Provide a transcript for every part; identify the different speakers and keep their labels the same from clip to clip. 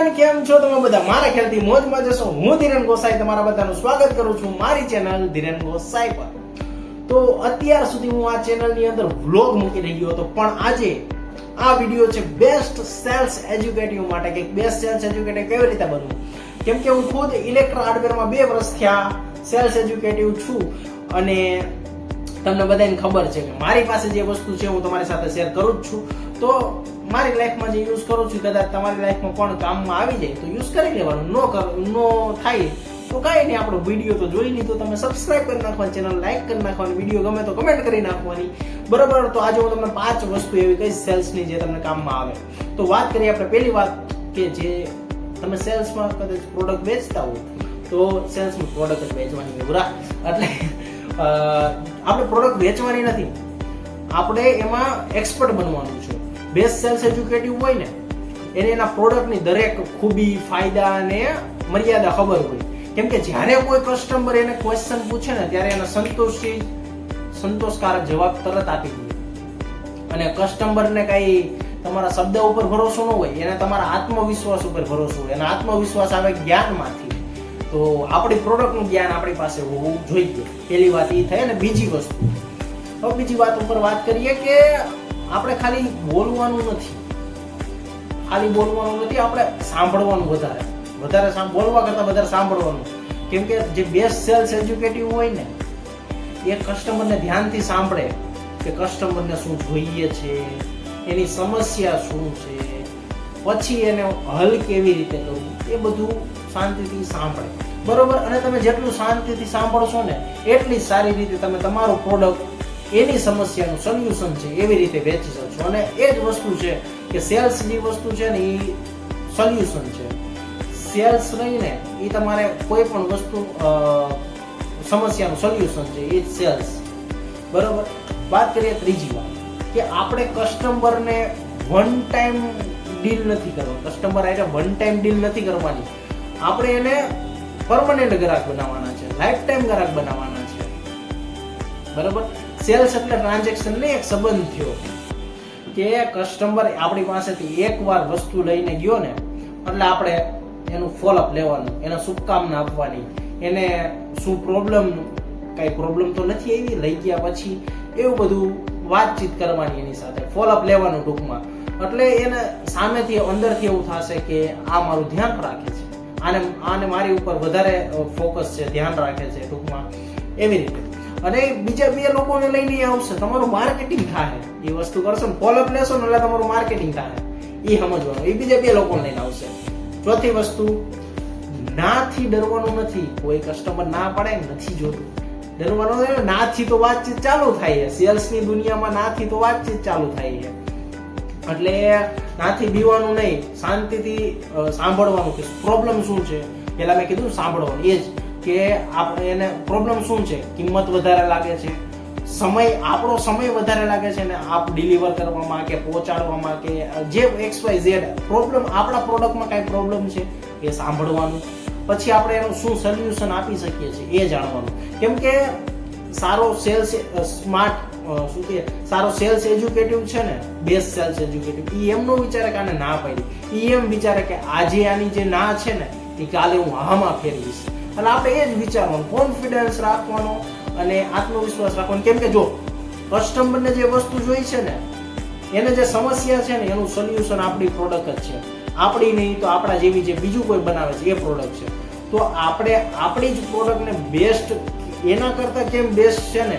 Speaker 1: Everyone, કેમ છો તમે બધા? મારા ખ્યાલથી મોજમાં જશો. હું ધીરેન ગોસાઈ તમારા બધાનું સ્વાગત કરું છું મારી ચેનલ ધીરેન ગોસાઈ પર. તો અત્યાર સુધી હું આ ચેનલની અંદર વ્લોગ મૂકી રહ્યો હતો, પણ આજે આ વિડિયો છે બેસ્ટ સેલ્સ એજ્યુકેટિવ માટે કે બેસ્ટ સેલ્સ એજ્યુકેટિવ કેવી રીતે બનવું. કેમ કે હું ખુદ ઇલેક્ટ્રો હાર્ડવેરમાં 2 વર્ષથી આ સેલ્સ એજ્યુકેટિવ છું અને તમને બધાને ખબર છે કે મારી પાસે જે વસ્તુ છે હું તમારી સાથે શેર કરું જ છું. તો મારી લાઈફમાં જે યુઝ કરું છું, કદાચ તમારી લાઈફમાં પણ કામમાં આવી જાય તો યુઝ કરી લેવાનું. નો થાય તો કાંઈ નહીં, આપણો વિડીયો તો જોઈ લીધો, તમે સબસ્ક્રાઇબ કરી નાખવાની, ચેનલ લાઈક કરી નાખવાની, વિડીયો ગમે તો કમેન્ટ કરી નાખવાની, બરાબર. તો આજે હું તમને 5 વસ્તુ એવી કઈ સેલ્સની જે તમને કામમાં આવે. તો વાત કરીએ આપણે પહેલી વાત કે જે તમે સેલ્સમાં કદાચ પ્રોડક્ટ વેચતા હો તો સેલ્સમાં પ્રોડક્ટ જ વેચવાની બરાબર. એટલે આપણે પ્રોડક્ટ વેચવાની નથી, આપણે એમાં એક્સપર્ટ બનવાનું છે. બેસ્ટ સેલ્સ એજ્યુકેટિવ હોય ને એને એના પ્રોડક્ટની દરેક ખૂબી, ફાયદા અને મર્યાદા ખબર હોય. કેમ કે જ્યારે કોઈ કસ્ટમર એને ક્વેશ્ચન પૂછે ને ત્યારે એને સંતોષકારક જવાબ તરત આપી દે. અને કસ્ટમરને કઈ તમારા શબ્દ ઉપર ભરોસો ન હોય, એને તમારા આત્મવિશ્વાસ ઉપર ભરોસો હોય. અને આત્મવિશ્વાસ આવે જ્ઞાનમાંથી. તો આપણી પ્રોડક્ટનું જ્ઞાન આપણી પાસે હોવું જોઈએ. પહેલી વાત એ થઈ. અને બીજી વસ્તુ, હવે બીજી વાત ઉપર વાત કરીએ કે આપણે ખાલી બોલવાનું નથી, આપણે સાંભળવાનું વધારે બોલવા કરતા વધારે સાંભળવાનું. કેમ કે જે બેસ્ટ સેલ્સ એજ્યુકેટિવ હોય ને એ કસ્ટમરને ધ્યાનથી સાંભળે કે કસ્ટમરને શું જોઈએ છે, એની સમસ્યા શું છે, પછી એને હલ કેવી રીતે કરવું, એ બધું શાંતિથી સાંભળે, બરોબર. અને તમે જેટલું શાંતિથી સાંભળશો ને એટલી સારી રીતે તમે તમારું પ્રોડક્ટ એની સમસ્યાનું સોલ્યુશન છે એવી રીતે વેચી શકશો. અને એ જ વસ્તુ છે કે સેલ્સ જે વસ્તુ છે ને એ સોલ્યુશન છે. સેલ્સ રહીને એ તમારે કોઈ પણ વસ્તુ સમસ્યાનું સોલ્યુશન છે, એ જ સેલ્સ, બરોબર. વાત કરીએ ત્રીજી વાત કે આપણે કસ્ટમરને વન ટાઈમ ડીલ નથી કરવાની. કસ્ટમર આઈને વન ટાઈમ ડીલ નથી કરવાની, આપણે એને પરમનન્ટ ગ્રાહક બનાવવાના છે, લાઈફ ટાઈમ ગ્રાહક બનાવવાના છે, બરોબર. સેલ્સ એટલે ટ્રાન્ઝેક્શન ને એક સંબંધ થયો કે કસ્ટમર આપણી પાસેથી એકવાર વસ્તુ લઈને ગયો ને એટલે આપણે એનું ફોલોઅપ લેવાનું, એને શુભકામના આપવાની, એને શું પ્રોબ્લેમ, કઈ પ્રોબ્લેમ તો નથી એવી લઈ ગયા પછી એવું બધું વાતચીત કરવાની, એની સાથે ફોલોઅપ લેવાનું ટૂંકમાં. એટલે એને સામેથી અંદરથી એવું થશે કે આ મારું ધ્યાન રાખે છે, આને મારી ઉપર વધારે ફોકસ છે, ધ્યાન રાખે છે ટૂંકમાં, એવી રીતે. અને બીજા 2 લોકોને લઈને આવશે, તમારું માર્કેટિંગ થાય. એ વસ્તુ કરશો ને ફોલોઅપ લેશો ને એટલે તમારું માર્કેટિંગ થાય, એ સમજવાનું. એ બીજા 2 લોકોને લઈને આવશે. ચોથી વસ્તુ, નાથી ડરવાનું નથી. કોઈ કસ્ટમર ના પાડે નથી જોતું, ડરવાનું નથી. નાથી તો વાતચીત ચાલુ થાય છે. સેલ્સની દુનિયામાં નાથી તો વાતચીત ચાલુ થાય છે. એટલે નાથી બીવાનું નહીં, શાંતિથી સાંભળવાનું કે પ્રોબ્લેમ શું છે. પેલા મેં કીધું સાંભળવાનું, એ જ કે આપણે એને પ્રોબ્લેમ શું છે, કિંમત વધારે લાગે છે, આપણો સમય વધારે લાગે છે ને આપ ડિલિવર કરવામાં કે પહોંચાડવામાં કે જે XYZ પ્રોબ્લેમ, આપણા પ્રોડક્ટમાં કઈ પ્રોબ્લેમ છે એ સાંભળવાનું. પછી આપણે એનું શું સોલ્યુશન આપી શકીએ છીએ એ જાણવાનું. કેમ કે સારો સેલ્સ સારો સેલ્સ એજ્યુકેટિવ છે ને, બેસ્ટ સેલ્સ એજ્યુકેટિવ, એ એમ નો વિચારે કે આને ના પાડી, એ એમ વિચારે કે આજે આની જે ના છે ને એ કાલે હું હામાં ફેરવીશ. અને આપણે એ જ વિચારવાનું, કોન્ફિડન્સ રાખવાનો અને આત્મવિશ્વાસ રાખવાનો. કેમ કે જો કસ્ટમરને જે વસ્તુ જોઈ છે ને, એને જે સમસ્યા છે ને એનું સોલ્યુશન આપણી પ્રોડક્ટ જ છે. આપણી નહીં તો આપણા જેવી જે બીજું કોઈ બનાવે છે એ પ્રોડક્ટ છે. તો આપણે આપણી જ પ્રોડક્ટને બેસ્ટ, એના કરતા કેમ બેસ્ટ છે ને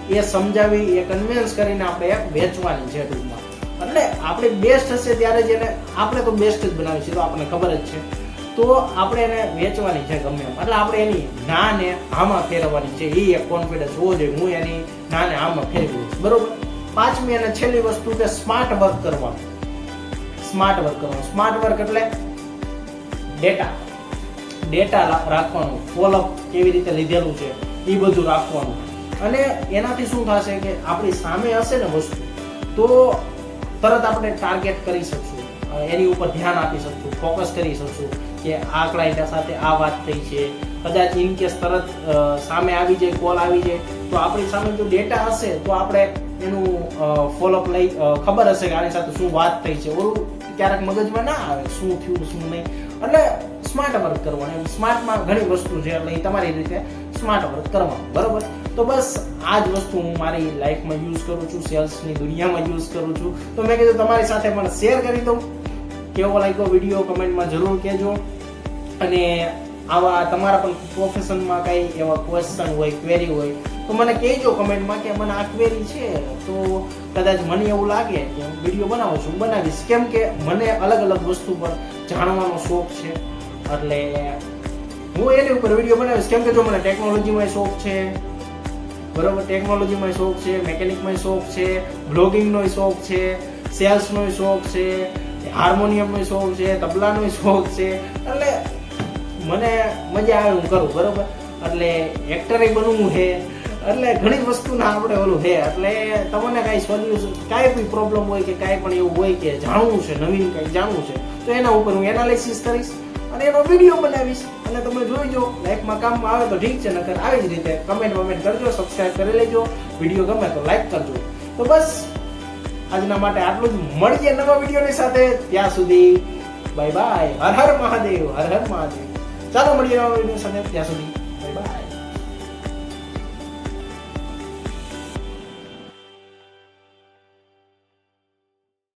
Speaker 1: એ સમજાવી, એ કન્વિન્સ કરીને આપણે વેચવાની છે ટૂંકમાં. એટલે આપણે બેસ્ટ હશે ત્યારે જ એને, આપણે તો બેસ્ટ જ બનાવી છે તો આપણને ખબર જ છે, તો આપણે એને વેચવાની છે ગમે એમ. એટલે આપણે એની નાને આમાં ફેરવવાની છે, એ એક કોન્ફિડન્સ હોવો જોઈએ. હું એની નાને આમાં ફેરવું, બરોબર. 5મી અને છેલ્લી વસ્તુ કે સ્માર્ટ વર્ક કરવાનું. સ્માર્ટ વર્ક એટલે ડેટા રાખવાનું, ફોલોઅપ કેવી રીતે લીધેલું છે એ બધું રાખવાનું. અને એનાથી શું થશે કે આપણી સામે હશે ને વસ્તુ તો તરત આપણે ટાર્ગેટ કરી શકશું, એની ઉપર ધ્યાન આપી શકશું, ફોકસ કરી શકશું કે આ ક્લાયન્ટ સાથે આ વાત થઈ છે. કદાચ ઇન કેસ તરત સામે આવી જાય, કોલ આવી જાય તો આપણી સામે જો ડેટા હશે તો આપણે એનું ફોલોઅપ લઈ, ખબર હશે કે આની સાથે શું વાત થઈ છે. ઓલું ક્યારેક મગજમાં ના આવે શું થયું શું નહીં, એટલે સ્માર્ટ વર્ક કરવાનું. સ્માર્ટમાં ઘણી વસ્તુ છે એટલે એ તમારી રીતે સ્માર્ટ વર્ક કરવાનું, બરોબર. તો બસ આ જ વસ્તુ હું મારી લાઈફમાં યુઝ કરું છું, સેલ્સની દુનિયામાં યુઝ કરું છું. તો મેં કીધું તમારી સાથે પણ શેર કરી દઉં. કેવો લાગ્યો વિડીયો કમેન્ટમાં જરૂર કહેજો. અને આવા તમારા પણ પ્રોફેશનમાં કઈ એવા ક્વેશ્ચન હોય, ક્વેરી હોય તો મને કહેજો કમેન્ટમાં કે મને આ ક્વેરી છે. તો કદાચ મને એવું લાગે કે હું વિડીયો બનાવું છું, બનાવીશ. કેમ કે મને અલગ અલગ વસ્તુ પર જાણવાનો શોખ છે એટલે હું એની ઉપર વિડીયો બનાવીશ. કેમ કે જો મને ટેકનોલોજીમાં શોખ છે, બરોબર, ટેકનોલોજીમાં શોખ છે, મેકેનિકમાં શોખ છે, બ્લોગિંગનો શોખ છે, સેલ્સનો શોખ છે, હાર્મોનિયમનો શોખ છે, તબલાનો શોખ છે. એટલે મને મજા આવે હું કરું, બરોબર. એટલે એક્ટરે બનવું છે એટલે ઘણી વસ્તુના આપણે ઓલું છે. એટલે તમને કાંઈ સોલ્યુશન, કાંઈ બી પ્રોબ્લેમ હોય કે કાંઈ પણ એવું હોય કે જાણવું છે, નવીન કંઈક જાણવું છે, તો એના ઉપર હું એનાલિસિસ કરીશ અને એનો વિડીયો બનાવીશ અને તમે જોઈજો. લાઈફમાં કામમાં આવે તો ઠીક છે, નકર આવી જ રીતે કમેન્ટ કરજો, સબસ્ક્રાઇબ કરી લેજો. વિડીયો ગમે તો લાઈક કરજો. તો બસ આજના માટે આટલું જ. મળીએ નવા વિડીયોની સાથે. ત્યાં સુધી બાય બાય. હર હર મહાદેવ, હર હર મહાદેવ. ચાલો મળીએ નવા વિડીયો સાથે. ત્યાં સુધી